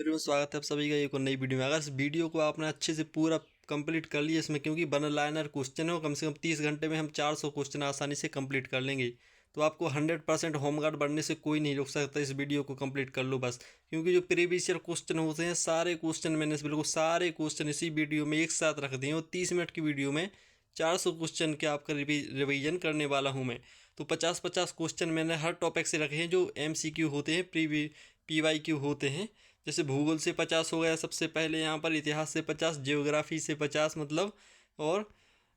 फिर स्वागत है आप सभी का एक और नई वीडियो में। अगर इस वीडियो को आपने अच्छे से पूरा कंप्लीट कर लिया इसमें, क्योंकि वन लाइनर क्वेश्चन है, कम से कम 30 घंटे में हम 400 क्वेश्चन आसानी से कंप्लीट कर लेंगे। तो आपको 100% होमगार्ड बनने से कोई नहीं रोक सकता। इस वीडियो को कंप्लीट कर लो बस, क्योंकि जो प्रीवियस ईयर क्वेश्चन होते हैं सारे क्वेश्चन मैंने बिल्कुल सारे क्वेश्चन इसी वीडियो में एक साथ रख दिए और 30 मिनट की वीडियो में 400 क्वेश्चन के आपका रिवीजन करने वाला हूँ मैं। तो 50-50 क्वेश्चन मैंने हर टॉपिक से रखे हैं जो MCQ होते हैं, PYQ होते हैं। जैसे भूगोल से 50 हो गया सबसे पहले, यहाँ पर इतिहास से 50, ज्योग्राफी से 50 मतलब, और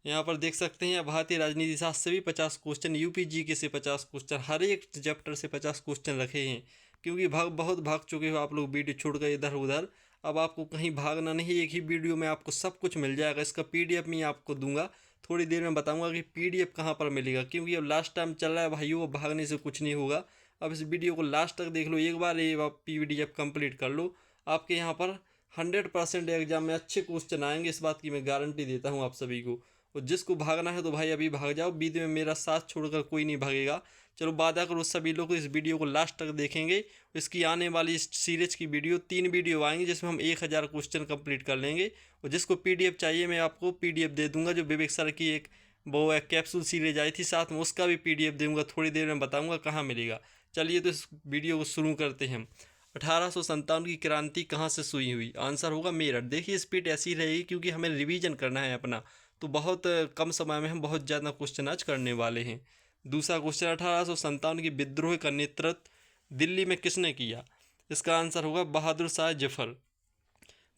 यहाँ पर देख सकते हैं भारतीय राजनीति शास्त्र से भी 50 क्वेश्चन, UPGK से 50 क्वेश्चन, हर एक चैप्टर से 50 क्वेश्चन रखे हैं। क्योंकि बहुत भाग चुके हो आप लोग वीडियो छोड़ कर इधर उधर। अब आपको कहीं भागना नहीं, एक ही वीडियो में आपको सब कुछ मिल जाएगा। इसका PDF मैं आपको दूंगा, थोड़ी देर में बताऊंगा कि PDF कहाँ पर मिलेगा, क्योंकि अब लास्ट टाइम चल रहा है भाइयों, वो भागने से कुछ नहीं होगा। अब इस वीडियो को लास्ट तक देख लो, एक बार ये PDF कंप्लीट कर लो, आपके यहाँ पर 100% एग्जाम में अच्छे क्वेश्चन आएंगे, इस बात की मैं गारंटी देता हूँ आप सभी को। और जिसको भागना है तो भाई अभी भाग जाओ, बीच में मेरा साथ छोड़कर कोई नहीं भागेगा। चलो वादा करो सभी लोग इस वीडियो को लास्ट तक देखेंगे। इसकी आने वाली इस सीरीज की वीडियो 3 वीडियो आएंगी जिसमें हम 1000 क्वेश्चन कंप्लीट कर लेंगे। और जिसको PDF चाहिए मैं आपको PDF दे दूंगा। जो विवेक सर की एक वो एक कैप्सूल सीरीज आई थी साथ में, उसका भी PDF दूंगा, थोड़ी देर में बताऊंगा कहाँ मिलेगा। चलिए तो इस वीडियो को शुरू करते हैं हम। 1857 की क्रांति कहाँ से शुरू हुई? आंसर होगा मेरठ। देखिए स्पीड ऐसी रहेगी क्योंकि हमें रिवीजन करना है अपना, तो बहुत कम समय में हम बहुत ज़्यादा क्वेश्चन आज करने वाले हैं। दूसरा क्वेश्चन, 1857 की विद्रोह का नेतृत्व दिल्ली में किसने किया? इसका आंसर होगा बहादुर शाह जफर।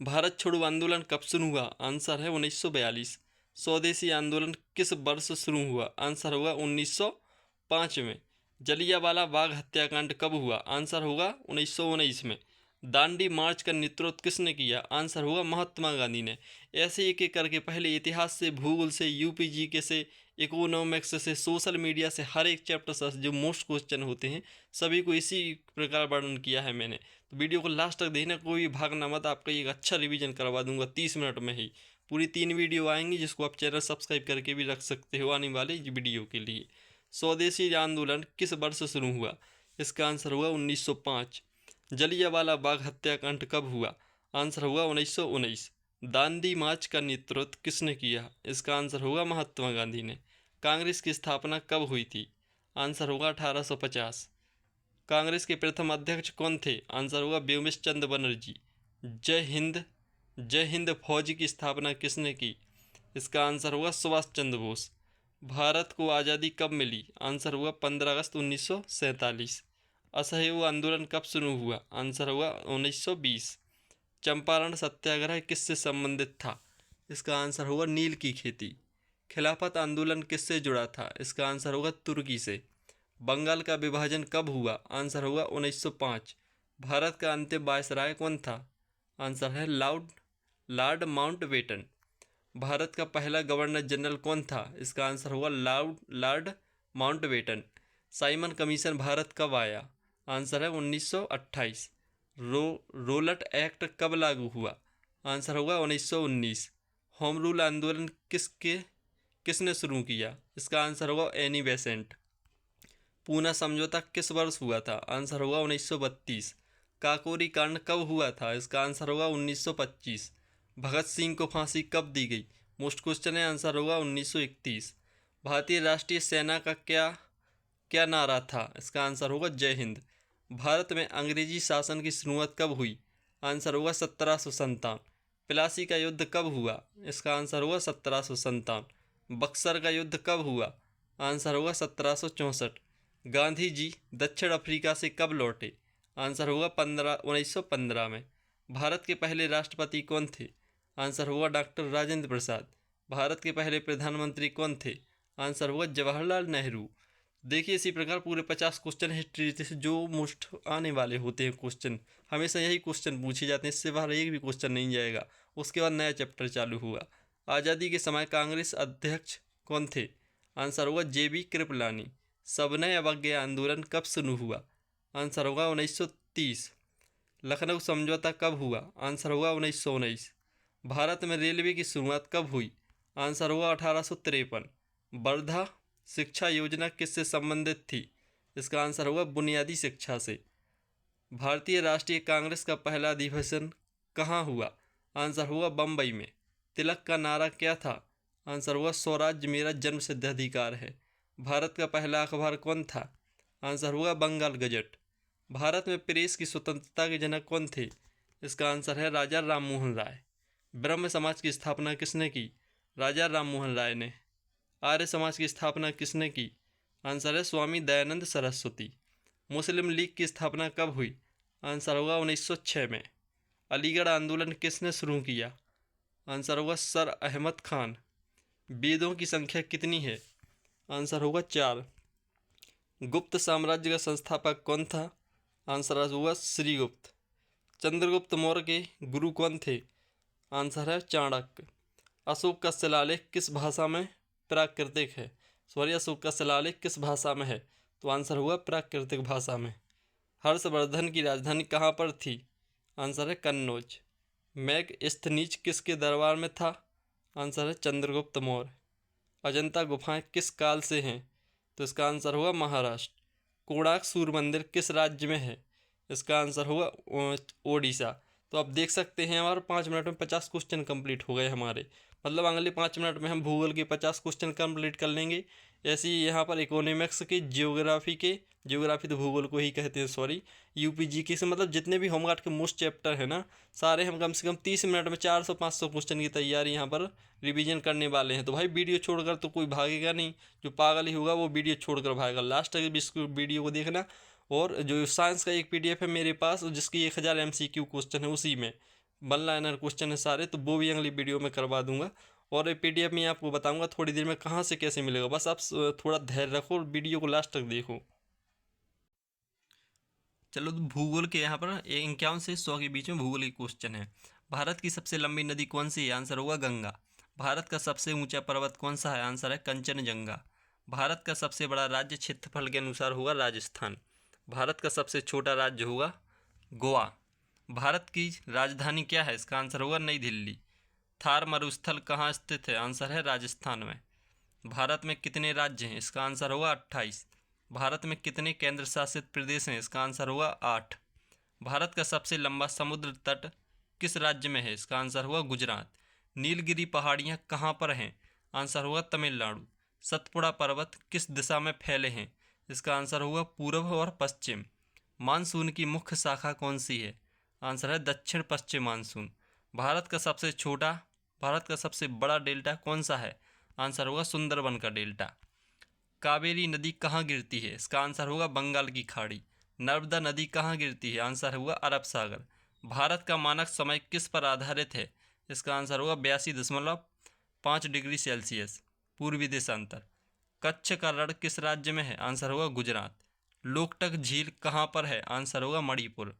भारत छोड़ो आंदोलन कब शुरू हुआ? आंसर है 1942। स्वदेशी आंदोलन किस वर्ष शुरू हुआ? आंसर होगा 1905 में। जलियांवाला बाग हत्याकांड कब हुआ? आंसर होगा 1919 में। दांडी मार्च का नेतृत्व किसने किया? आंसर होगा महात्मा गांधी ने। ऐसे एक एक करके पहले इतिहास से, भूगोल से, UPGK से, इकोनॉमिक्स से, सोशल मीडिया से, हर एक चैप्टर से जो मोस्ट क्वेश्चन होते हैं सभी को इसी प्रकार वर्णन किया है मैंने। तो वीडियो को लास्ट तक देखना, कोई भी भागना मत, आपका एक अच्छा रिवीजन करवा दूंगा 30 मिनट में ही। पूरी 3 वीडियो आएंगी जिसको आप चैनल सब्सक्राइब करके भी रख सकते हो आने वाले वीडियो के लिए। स्वदेशी आंदोलन किस वर्ष शुरू हुआ? इसका आंसर हुआ 1905। जलियांवाला बाग हत्याकांड कब हुआ? आंसर होगा 1919। दांडी मार्च का नेतृत्व किसने किया? इसका आंसर होगा महात्मा गांधी ने। कांग्रेस की स्थापना कब हुई थी? आंसर होगा 1850। कांग्रेस के प्रथम अध्यक्ष कौन थे? आंसर होगा व्योमेश चंद्र बनर्जी। जय हिंद, जय हिंद फौज की स्थापना किसने की? इसका आंसर होगा सुभाष चंद्र बोस। भारत को आज़ादी कब मिली? आंसर हुआ 15 अगस्त 1947। असहयोग आंदोलन कब शुरू हुआ? आंसर हुआ 1920। चंपारण सत्याग्रह किससे संबंधित था? इसका आंसर होगा नील की खेती। खिलाफत आंदोलन किससे जुड़ा था? इसका आंसर होगा तुर्की से। बंगाल का विभाजन कब हुआ? आंसर होगा 1905। भारत का अंतिम वायसराय कौन था? आंसर है लॉर्ड माउंटबेटन। भारत का पहला गवर्नर जनरल कौन था? इसका आंसर होगा Lord Mountbatten. Simon commission Bharat कब आया? आंसर है 1928। रोलट एक्ट कब लागू हुआ? आंसर होगा 1919। होम रूल आंदोलन किसने शुरू किया? इसका आंसर होगा एनी बेसेंट। पूना समझौता किस वर्ष हुआ था? आंसर होगा 1932। काकोरी कांड कब हुआ था? इसका आंसर होगा 1925। भगत सिंह को फांसी कब दी गई? मोस्ट क्वेश्चन है, आंसर होगा 1931। भारतीय राष्ट्रीय सेना का क्या क्या नारा था? इसका आंसर होगा जय हिंद। भारत में अंग्रेजी शासन की शुरुआत कब हुई? आंसर होगा 1757। प्लासी का युद्ध कब हुआ? इसका आंसर होगा 1757। बक्सर का युद्ध कब हुआ? आंसर होगा 1764। गांधी जी दक्षिण अफ्रीका से कब लौटे? आंसर होगा 1915 में। भारत के पहले राष्ट्रपति कौन थे? आंसर होगा डॉक्टर राजेंद्र प्रसाद। भारत के पहले प्रधानमंत्री कौन थे? आंसर होगा जवाहरलाल नेहरू। देखिए इसी प्रकार पूरे 50 क्वेश्चन हिस्ट्री से जो मोस्ट आने वाले होते हैं क्वेश्चन, हमेशा यही क्वेश्चन पूछे जाते हैं, इससे बाहर एक भी क्वेश्चन नहीं जाएगा। उसके बाद नया चैप्टर चालू हुआ। आज़ादी के समय कांग्रेस अध्यक्ष कौन थे? आंसर होगा JB कृपलानी। सविनय अवज्ञा आंदोलन कब शुरू हुआ? आंसर होगा 1930। लखनऊ समझौता कब हुआ? आंसर होगा 1919। भारत में रेलवे की शुरुआत कब हुई? आंसर होगा 1853। वर्धा शिक्षा योजना किससे संबंधित थी? इसका आंसर होगा बुनियादी शिक्षा से। भारतीय राष्ट्रीय कांग्रेस का पहला अधिवेशन कहाँ हुआ? आंसर होगा बम्बई में। तिलक का नारा क्या था? आंसर होगा स्वराज्य मेरा जन्मसिद्ध अधिकार है। भारत का पहला अखबार कौन था? आंसर होगा बंगाल गजट। भारत में प्रेस की स्वतंत्रता के जनक कौन थे? इसका आंसर है राजा राममोहन राय। ब्रह्म समाज की स्थापना किसने की? राजा राममोहन राय ने। आर्य समाज की स्थापना किसने की? आंसर है स्वामी दयानंद सरस्वती। मुस्लिम लीग की स्थापना कब हुई? आंसर होगा 1906 में। अलीगढ़ आंदोलन किसने शुरू किया? आंसर होगा सर अहमद खान। वेदों की संख्या कितनी है? आंसर होगा 4। गुप्त साम्राज्य का संस्थापक कौन था? आंसर होगा श्रीगुप्त। चंद्रगुप्त मौर्य के गुरु कौन थे? आंसर है चाणक्य। अशोक का शिलालेख किस भाषा में प्राकृतिक है? अशोक का शिलालेख किस भाषा में है? तो आंसर हुआ प्राकृतिक भाषा में। हर्षवर्धन की राजधानी कहाँ पर थी? आंसर है कन्नौज। मेगस्थनीज किसके दरबार में था? आंसर है चंद्रगुप्त मौर्य। अजंता गुफाएं किस काल से हैं? तो इसका आंसर होगा महाराष्ट्र। कोणार्क सूर्य मंदिर किस राज्य में है? इसका आंसर होगा ओडिशा। तो आप देख सकते हैं हमारे 5 मिनट में 50 क्वेश्चन कंप्लीट हो गए हमारे। मतलब अगले 5 मिनट में हम भूगोल के 50 क्वेश्चन कंप्लीट कर लेंगे। ऐसे ही यहाँ पर इकोनॉमिक्स के, जियोग्राफी तो भूगोल को ही कहते हैं, सॉरी, यूपीजीके से, मतलब जितने भी होमगार्ड के मोस्ट चैप्टर है ना, सारे हम कम से कम 30 मिनट में 400-500 क्वेश्चन की तैयारी यहाँ पर रिवीजन करने वाले हैं। तो भाई वीडियो छोड़कर तो कोई भागेगा नहीं, जो पागल ही होगा वो वीडियो छोड़कर भागेगा। लास्ट तक इस वीडियो को देखना। और जो साइंस का एक पीडीएफ है मेरे पास, जिसकी 1000 एमसीक्यू क्वेश्चन है, उसी में 1 लाइनर क्वेश्चन है सारे, तो वो भी अगली वीडियो में करवा दूंगा। और पीडीएफ में आपको बताऊंगा थोड़ी देर में कहाँ से कैसे मिलेगा। बस आप थोड़ा धैर्य रखो और वीडियो को लास्ट तक देखो। चलो, तो भूगोल के यहाँ पर 51 से 100 के बीच में भूगोल के क्वेश्चन है। भारत की सबसे लंबी नदी कौन सी है? आंसर होगा गंगा। भारत का सबसे ऊंचा पर्वत कौन सा है? आंसर है कंचनजंगा। भारत का सबसे बड़ा राज्य क्षेत्रफल के अनुसार होगा राजस्थान। भारत का सबसे छोटा राज्य होगा गोवा। भारत की राजधानी क्या है? इसका आंसर होगा नई दिल्ली। थार मरुस्थल कहाँ स्थित है? आंसर है राजस्थान में। भारत में कितने राज्य हैं? इसका आंसर होगा 28। भारत में कितने केंद्र शासित प्रदेश हैं? इसका आंसर होगा 8। भारत का सबसे लंबा समुद्र तट किस राज्य में है? इसका आंसर होगा गुजरात। नीलगिरी पहाड़ियाँ कहाँ पर हैं? आंसर होगा तमिलनाडु। सतपुड़ा पर्वत किस दिशा में फैले हैं? इसका आंसर होगा पूर्व और पश्चिम। मानसून की मुख्य शाखा कौन सी है? आंसर है दक्षिण पश्चिम मानसून। भारत का सबसे बड़ा डेल्टा कौन सा है? आंसर होगा सुंदरबन का डेल्टा। कावेरी नदी कहाँ गिरती है? इसका आंसर होगा बंगाल की खाड़ी। नर्मदा नदी कहाँ गिरती है? आंसर होगा अरब सागर। भारत का मानक समय किस पर आधारित है? इसका आंसर होगा 82.5 डिग्री सेल्सियस पूर्वी देशांतर। कच्छ का रण किस राज्य में है? आंसर होगा गुजरात। लोकटक झील कहाँ पर है? आंसर होगा मणिपुर।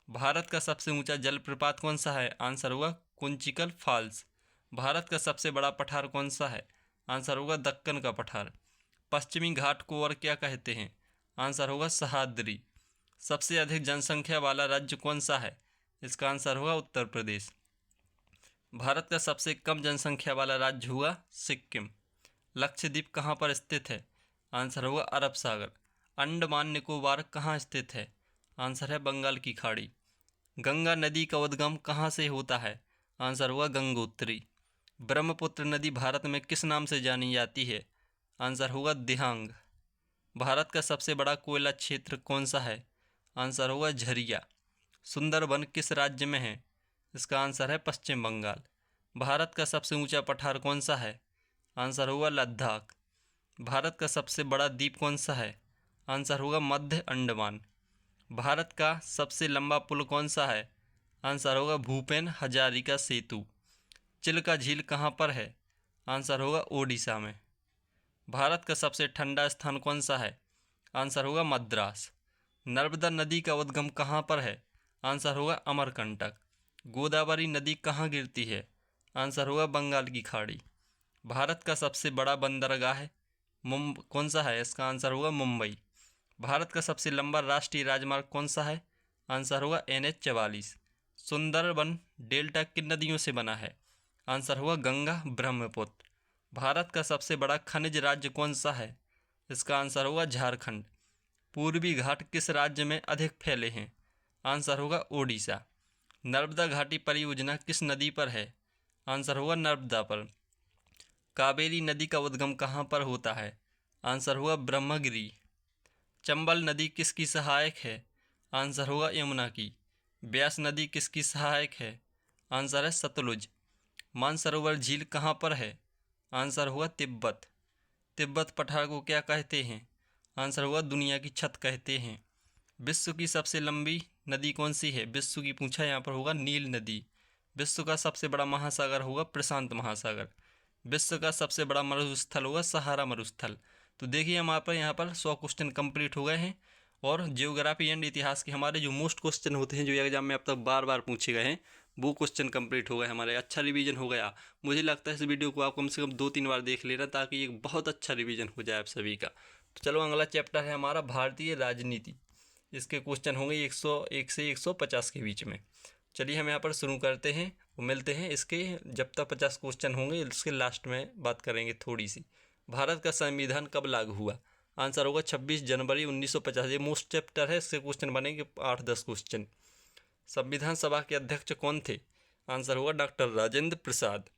भारत का सबसे ऊंचा जलप्रपात कौन सा है? आंसर होगा कुंचिकल फॉल्स। भारत का सबसे बड़ा पठार कौन सा है? आंसर होगा दक्कन का पठार। पश्चिमी घाट को और क्या कहते हैं? आंसर होगा सह्याद्री। सबसे अधिक जनसंख्या वाला राज्य कौन सा है? इसका आंसर होगा उत्तर प्रदेश। भारत का सबसे कम जनसंख्या वाला राज्य हुआ सिक्किम। लक्षद्वीप कहाँ पर स्थित है? आंसर होगा अरब सागर। अंडमान निकोबार कहाँ स्थित है? आंसर है बंगाल की खाड़ी। गंगा नदी का उद्गम कहाँ से होता है? आंसर होगा गंगोत्री। ब्रह्मपुत्र नदी भारत में किस नाम से जानी जाती है? आंसर होगा दिहांग। भारत का सबसे बड़ा कोयला क्षेत्र कौन सा है? आंसर होगा झरिया। सुंदरबन किस राज्य में है? इसका आंसर है पश्चिम बंगाल। भारत का सबसे ऊंचा पठार कौन सा है? आंसर होगा लद्दाख। भारत का सबसे बड़ा द्वीप कौन सा है? आंसर होगा मध्य अंडमान। भारत का सबसे लंबा पुल कौन सा है? आंसर होगा भूपेन हजारिका सेतु। चिल्का झील कहाँ पर है? आंसर होगा ओडिशा में। भारत का सबसे ठंडा स्थान कौन सा है? आंसर होगा मद्रास। नर्मदा नदी का उद्गम कहाँ पर है? आंसर होगा अमरकंटक। गोदावरी नदी कहाँ गिरती है? आंसर होगा बंगाल की खाड़ी। भारत का सबसे बड़ा बंदरगाह कौन सा है? इसका आंसर होगा मुंबई। भारत का सबसे लंबा राष्ट्रीय राजमार्ग कौन सा है? आंसर होगा NH-44। सुंदरबन डेल्टा किन नदियों से बना है? आंसर होगा गंगा ब्रह्मपुत्र। भारत का सबसे बड़ा खनिज राज्य कौन सा है? इसका आंसर होगा झारखंड। पूर्वी घाट किस राज्य में अधिक फैले हैं? आंसर होगा ओडिशा। नर्मदा घाटी परियोजना किस नदी पर है? आंसर होगा नर्मदा पर। कावेरी नदी का उद्गम कहाँ पर होता है? आंसर होगा ब्रह्मगिरी। चंबल नदी किसकी सहायक है? आंसर होगा यमुना की। ब्यास नदी किसकी सहायक है? आंसर है सतलुज। मानसरोवर झील कहाँ पर है? आंसर होगा तिब्बत। तिब्बत पठार को क्या कहते हैं? आंसर होगा दुनिया की छत कहते हैं। विश्व की सबसे लंबी नदी कौन सी है? विश्व की पूछा, यहाँ पर होगा नील नदी। विश्व का सबसे बड़ा महासागर होगा प्रशांत महासागर। विश्व का सबसे बड़ा मरुस्थल होगा सहारा मरुस्थल। तो देखिए हमारे पर यहाँ पर 100 क्वेश्चन कंप्लीट हो गए हैं। और जियोग्राफी एंड इतिहास के हमारे जो मोस्ट क्वेश्चन होते हैं, जो एग्जाम में अब तक बार बार पूछे गए हैं, वो क्वेश्चन कंप्लीट हो गए हमारे। अच्छा रिवीजन हो गया। मुझे लगता है इस वीडियो को आप कम से कम 2-3 बार देख लेना, ताकि एक बहुत अच्छा रिवीजन हो जाए आप सभी का। तो चलो, अगला चैप्टर है हमारा भारतीय राजनीति। इसके क्वेश्चन होंगे 101 से 150 के बीच में। चलिए हम यहाँ पर शुरू करते हैं, वो मिलते हैं इसके जब तक 50 क्वेश्चन होंगे, इसके लास्ट में बात करेंगे थोड़ी सी। भारत का संविधान कब लागू हुआ? आंसर होगा 26 जनवरी 1950। ये मोस्ट चैप्टर है, इससे क्वेश्चन बनेंगे 8-10 क्वेश्चन। संविधान सभा के अध्यक्ष कौन थे? आंसर होगा डॉक्टर राजेंद्र प्रसाद।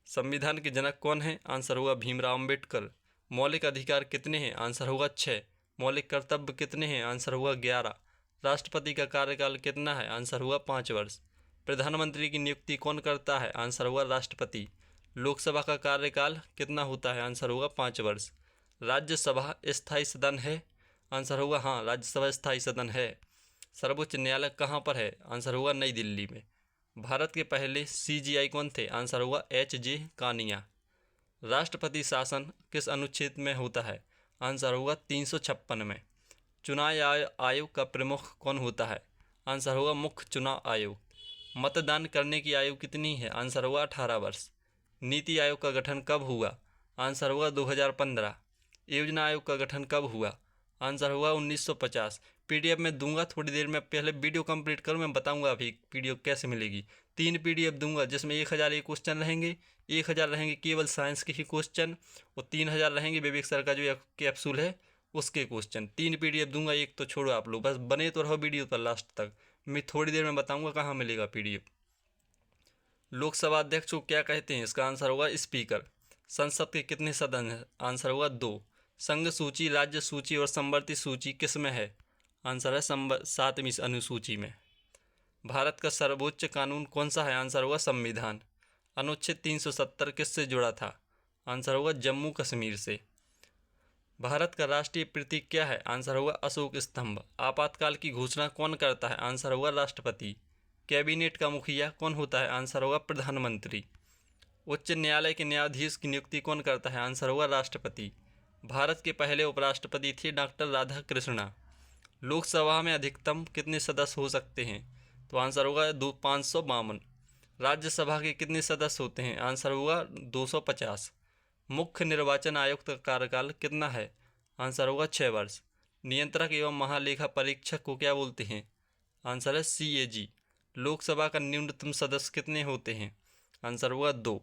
संविधान के जनक कौन है? आंसर होगा भीमराव अम्बेडकर। मौलिक अधिकार कितने हैं? आंसर होगा 6। मौलिक कर्तव्य कितने हैं? आंसर होगा 11। राष्ट्रपति का कार्यकाल कितना है? आंसर होगा 5 वर्ष। प्रधानमंत्री की नियुक्ति कौन करता है? आंसर होगा राष्ट्रपति। लोकसभा का कार्यकाल कितना होता है? आंसर होगा 5 वर्ष। राज्यसभा स्थायी सदन है? आंसर होगा हाँ, राज्यसभा स्थायी सदन है। सर्वोच्च न्यायालय कहाँ पर है? आंसर होगा नई दिल्ली में। भारत के पहले CGI कौन थे? आंसर होगा HJ कानिया। राष्ट्रपति शासन किस अनुच्छेद में होता है? आंसर होगा 356 में। चुनाव आयोग का प्रमुख कौन होता है? आंसर होगा मुख्य चुनाव आयोग। मतदान करने की आयु कितनी है? आंसर होगा 18 वर्ष। नीति आयोग का गठन कब हुआ? आंसर होगा 2015। योजना आयोग का गठन कब हुआ? आंसर होगा 1950। PDF में दूंगा थोड़ी देर में, पहले वीडियो कंप्लीट करूँ, मैं बताऊंगा अभी PDF कैसे मिलेगी। 3 PDF दूंगा, जिसमें 1000 एक क्वेश्चन रहेंगे, 1000 रहेंगे केवल साइंस के ही क्वेश्चन, और 3000 रहेंगे विवेक सर का जो कैप्सूल है उसके क्वेश्चन। 3 PDF दूंगा, एक तो छोड़ो आप लोग, बस बने तो रहो वीडियो पर लास्ट तक। मैं थोड़ी देर में बताऊंगा कहाँ मिलेगा PDF। लोकसभा अध्यक्ष को क्या कहते हैं? इसका आंसर होगा स्पीकर। संसद के कितने सदन हैं? आंसर होगा 2। संघ सूची, राज्य सूची और संवर्ती सूची किस में है? आंसर है 7वीं अनुसूची में। भारत का सर्वोच्च कानून कौन सा है? आंसर होगा संविधान। अनुच्छेद 370 किससे जुड़ा था? आंसर होगा जम्मू कश्मीर से। भारत का राष्ट्रीय प्रतीक क्या है? आंसर होगा अशोक स्तंभ। आपातकाल की घोषणा कौन करता है? आंसर होगा राष्ट्रपति। कैबिनेट का मुखिया कौन होता है? आंसर होगा प्रधानमंत्री। उच्च न्यायालय के न्यायाधीश की नियुक्ति कौन करता है? आंसर होगा राष्ट्रपति। भारत के पहले उपराष्ट्रपति थे डॉक्टर राधाकृष्णा। लोकसभा में अधिकतम कितने सदस्य हो सकते हैं? तो आंसर होगा 552। राज्यसभा के कितने सदस्य होते हैं? आंसर होगा 250। मुख्य निर्वाचन आयुक्त का कार्यकाल कितना है? आंसर होगा 6 वर्ष। नियंत्रक एवं महालेखा परीक्षक को क्या बोलते हैं? आंसर है CAG। लोकसभा का न्यूनतम सदस्य कितने होते हैं? आंसर होगा 2।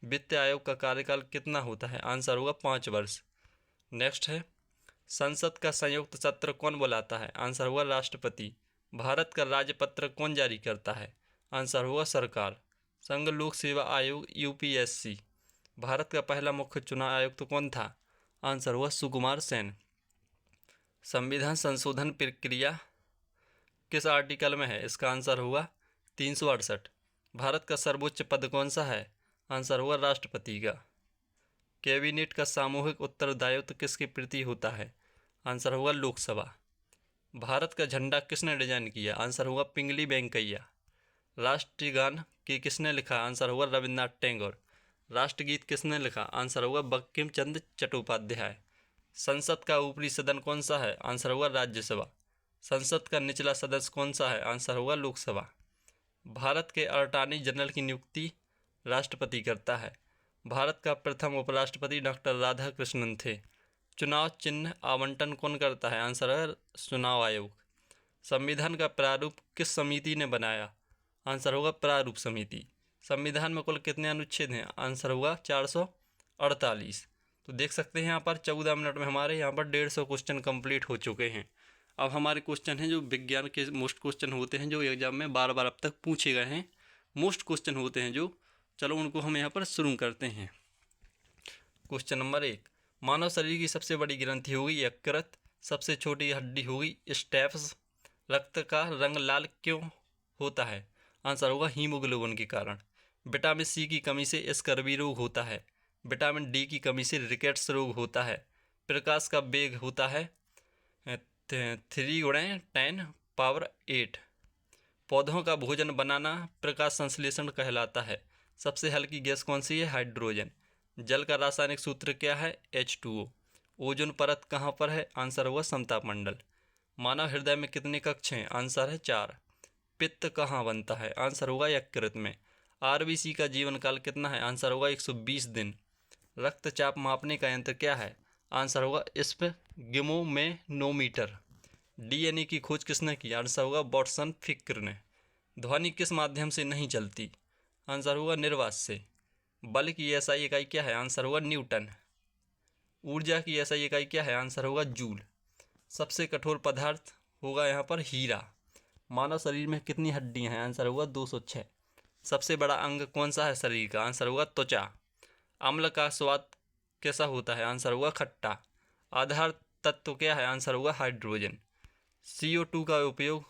वित्त आयोग का कार्यकाल कितना होता है? आंसर होगा 5 वर्ष। नेक्स्ट है, संसद का संयुक्त सत्र कौन बुलाता है? आंसर होगा राष्ट्रपति। भारत का राजपत्र कौन जारी करता है? आंसर होगा सरकार। संघ लोक सेवा आयोग UPSC। भारत का पहला मुख्य चुनाव आयुक्त कौन था? आंसर हुआ सुकुमार सेन। संविधान संशोधन प्रक्रिया किस आर्टिकल में है? इसका आंसर हुआ 368। भारत का सर्वोच्च पद कौन सा है? आंसर हुआ राष्ट्रपति का। कैबिनेट का सामूहिक उत्तरदायित्व किसके प्रति होता है? आंसर होगा लोकसभा। भारत का झंडा किसने डिजाइन किया? आंसर होगा पिंगली वेंकैया। राष्ट्रीय गान किसने लिखा? आंसर होगा रविन्द्रनाथ टैगोर। राष्ट्रगीत किसने लिखा? आंसर होगा बंकिम चंद्र चट्टोपाध्याय। संसद का ऊपरी सदन कौन सा है? आंसर होगा राज्यसभा। संसद का निचला सदस्य कौन सा है? आंसर होगा लोकसभा। भारत के अटॉर्नी जनरल की नियुक्ति राष्ट्रपति करता है। भारत का प्रथम उपराष्ट्रपति डॉक्टर राधाकृष्णन थे। चुनाव चिन्ह आवंटन कौन करता है? आंसर है चुनाव आयोग। संविधान का प्रारूप किस समिति ने बनाया? आंसर होगा प्रारूप समिति। संविधान में कुल कितने अनुच्छेद हैं? आंसर होगा 448। तो देख सकते हैं यहाँ पर 14 मिनट में हमारे यहाँ पर 150 क्वेश्चन कंप्लीट हो चुके हैं। अब हमारे क्वेश्चन हैं जो विज्ञान के मोस्ट क्वेश्चन होते हैं जो एग्जाम में बार बार अब तक पूछे गए हैं, मोस्ट क्वेश्चन होते हैं जो, चलो उनको हम यहाँ पर शुरू करते हैं। क्वेश्चन नंबर 1, मानव शरीर की सबसे बड़ी ग्रंथि होगी यकृत, सबसे छोटी हड्डी होगी स्टेप्स, रक्त का रंग लाल क्यों होता है? आंसर होगा हीमोग्लोबिन के कारण। विटामिन सी की कमी से स्कर्वी रोग होता है। विटामिन डी की कमी से रिकेट्स रोग होता है। प्रकाश का वेग होता है 3×10⁸ पौधों का भोजन बनाना प्रकाश संश्लेषण कहलाता है। सबसे हल्की गैस कौन सी है? हाइड्रोजन। जल का रासायनिक सूत्र क्या है? H2O। ओजोन परत कहाँ पर है? आंसर होगा समताप मंडल। मानव हृदय में कितने कक्ष हैं? आंसर है 4। पित्त कहाँ बनता है? आंसर होगा यकृत में। RBC का जीवन काल कितना है? आंसर होगा 120 दिन। रक्तचाप मापने का यंत्र क्या है? आंसर होगा स्फिग्मोमेनोमीटर। DNA की खोज किसने की? आंसर होगा वाटसन फिक्र ने। ध्वनि किस माध्यम से नहीं चलती? आंसर होगा निर्वात से। बल की SI इकाई क्या है? आंसर होगा न्यूटन। ऊर्जा की SI इकाई क्या है? आंसर होगा जूल। सबसे कठोर पदार्थ होगा यहाँ पर हीरा। मानव शरीर में कितनी हड्डियाँ हैं? आंसर होगा 206। सबसे बड़ा अंग कौन सा है शरीर का? आंसर होगा त्वचा। अम्ल का स्वाद कैसा होता है? आंसर होगा खट्टा। आधार तत्व क्या है? आंसर होगा हाइड्रोजन। CO2 का उपयोग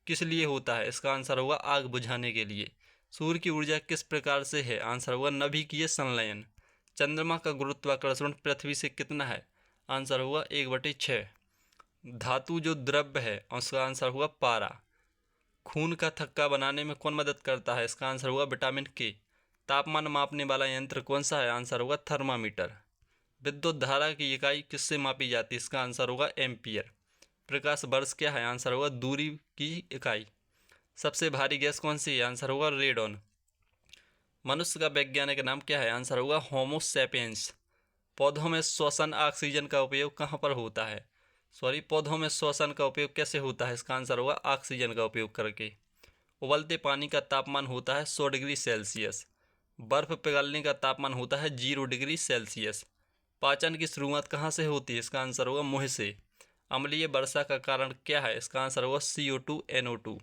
किस लिए होता है? इसका आंसर होगा आग बुझाने के लिए। सूर्य की ऊर्जा किस प्रकार से है? आंसर होगा नाभिकीय संलयन। चंद्रमा का गुरुत्वाकर्षण पृथ्वी से कितना है? आंसर होगा 1/6। धातु जो द्रव्य है उसका आंसर होगा पारा। खून का थक्का बनाने में कौन मदद करता है? इसका आंसर होगा विटामिन K। तापमान मापने वाला यंत्र कौन सा है? आंसर होगा थर्मामीटर। विद्युत धारा की इकाई किससे मापी जाती है? इसका आंसर होगा एम्पियर। प्रकाश वर्ष क्या है? आंसर होगा दूरी की इकाई। सबसे भारी गैस कौन सी है? आंसर होगा रेडॉन। मनुष्य का वैज्ञानिक नाम क्या है? आंसर होगा होमो सैपियंस। पौधों में श्वसन ऑक्सीजन का उपयोग कहाँ पर होता है? पौधों में श्वसन का उपयोग कैसे होता है? इसका आंसर होगा ऑक्सीजन का उपयोग करके। उबलते पानी का तापमान होता है 100 डिग्री सेल्सियस। बर्फ पिघलने का तापमान होता है 0 डिग्री सेल्सियस। पाचन की शुरुआत कहाँ से होती है? इसका आंसर होगा मुंह से। अम्लीय वर्षा का कारण क्या है? इसका आंसर होगा CO2 NO2।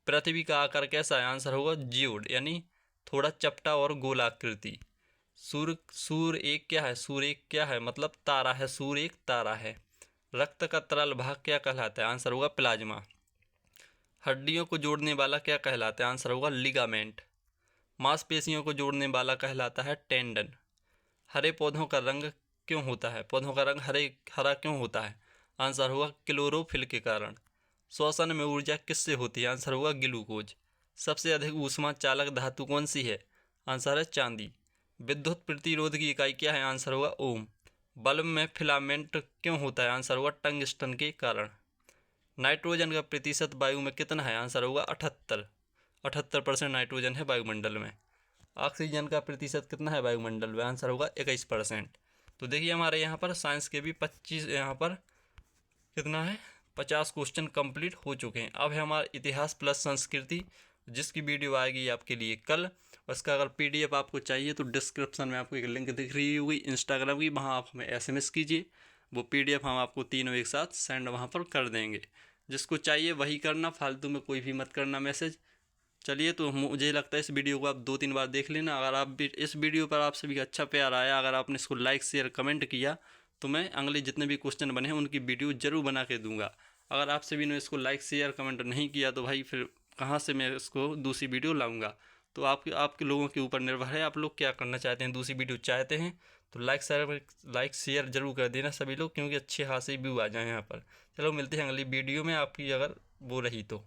पृथ्वी का आकार कैसा है? आंसर होगा जियोड यानी थोड़ा चपटा और गोलाकृति। सूर्य एक क्या है? सूर्य एक क्या है? मतलब तारा है। सूर्य एक तारा है। रक्त का तरल भाग क्या कहलाता है? आंसर होगा प्लाज्मा। हड्डियों को जोड़ने वाला क्या कहलाता है? आंसर होगा लिगामेंट। मांसपेशियों को जोड़ने वाला कहलाता है टेंडन। हरे पौधों का रंग क्यों होता है? पौधों का रंग हरा क्यों होता है? आंसर होगा क्लोरोफिल के कारण। श्वसन में ऊर्जा किससे होती है? आंसर होगा ग्लूकोज। सबसे अधिक ऊष्मा चालक धातु कौन सी है? आंसर है चांदी। विद्युत प्रतिरोध की इकाई क्या है? आंसर होगा ओम। बल्ब में फिलामेंट क्यों होता है? आंसर होगा टंगस्टन के कारण। नाइट्रोजन का प्रतिशत वायु में कितना है? आंसर होगा 78% नाइट्रोजन है वायुमंडल में। ऑक्सीजन का प्रतिशत कितना है वायुमंडल में? आंसर होगा 21%। तो देखिए हमारे यहाँ पर साइंस के भी 25 यहाँ पर कितना है 50 क्वेश्चन कंप्लीट हो चुके हैं। अब है हमारा इतिहास प्लस संस्कृति, जिसकी वीडियो आएगी आपके लिए कल। उसका अगर PDF आपको चाहिए तो डिस्क्रिप्शन में आपको एक लिंक दिख रही होगी इंस्टाग्राम की, वहाँ आप हमें SMS कीजिए। वो PDF हम आपको तीनों एक साथ सेंड वहाँ पर कर देंगे। जिसको चाहिए वही करना, फालतू में कोई भी मत करना मैसेज। चलिए, तो मुझे लगता है इस वीडियो को आप 2-3 बार देख लेना। अगर आप भी इस वीडियो पर आप सभी का अच्छा प्यार आया, अगर आपने इसको लाइक शेयर कमेंट किया, तो मैं अगले जितने भी क्वेश्चन बने हैं उनकी वीडियो ज़रूर बना के दूंगा। अगर आप सभी ने इसको लाइक शेयर कमेंट नहीं किया तो भाई फिर कहाँ से मैं इसको दूसरी वीडियो लाऊंगा? तो आपके लोगों के ऊपर निर्भर है, आप लोग क्या करना चाहते हैं। दूसरी वीडियो चाहते हैं तो लाइक शेयर जरूर कर देना सभी लोग, क्योंकि अच्छे खासे व्यू आ जाए यहाँ पर। चलो मिलते हैं अगली वीडियो में, आपकी अगर वो रही तो।